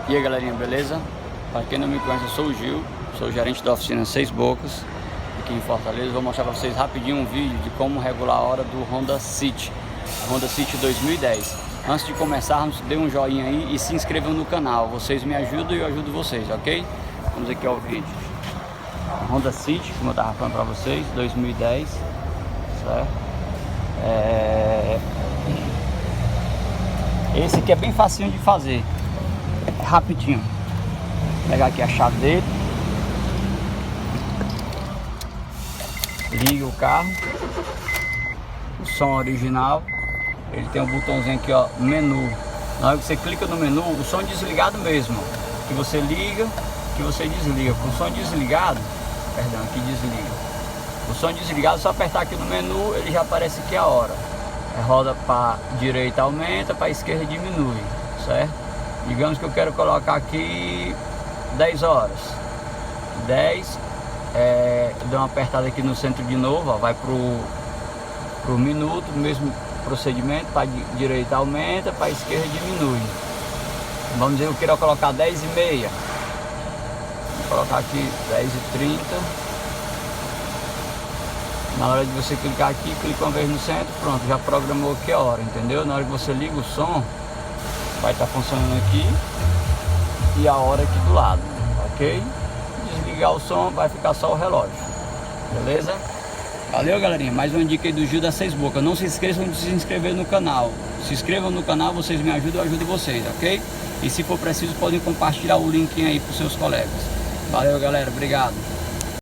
E aí galerinha, beleza? Para quem não me conhece, eu sou o Gil, sou o gerente da oficina Seis Bocas aqui em Fortaleza. Vou mostrar para vocês rapidinho um vídeo de como regular a hora do Honda City, Honda City 2010. Antes de começarmos, dê um joinha aí e se inscrevam no canal, vocês me ajudam e eu ajudo vocês, ok? Vamos aqui ao vídeo. Honda City, como eu estava falando para vocês, 2010, certo? Esse aqui é bem facinho de fazer, é rapidinho. Vou pegar aqui a chave dele, liga o carro, o som original. Ele tem um botãozinho aqui, ó, menu. Na hora que você clica no menu, o som desligado mesmo, que você liga, que você desliga. Com o som desligado, perdão, aqui desliga. O som desligado, só apertar aqui no menu, ele já aparece aqui a hora. Roda para direita aumenta, para esquerda diminui, certo? Digamos que eu quero colocar aqui 10 horas. 10, dou uma apertada aqui no centro de novo, ó, vai pro minuto, mesmo procedimento, para direita aumenta, para esquerda diminui. Vamos dizer que eu quero colocar 10h30. Vou colocar aqui 10h30. Na hora de você clicar aqui, clica uma vez no centro, pronto, já programou aqui a hora, entendeu? Na hora que você liga o som, vai estar funcionando aqui e a hora aqui do lado, ok? Desligar o som, vai ficar só o relógio, beleza? Valeu, galerinha, mais uma dica aí do Gil da Seis Bocas. Não se esqueçam de se inscrever no canal. Se inscrevam no canal, vocês me ajudam, eu ajudo vocês, ok? E se for preciso, podem compartilhar o link aí para os seus colegas. Valeu, galera, obrigado.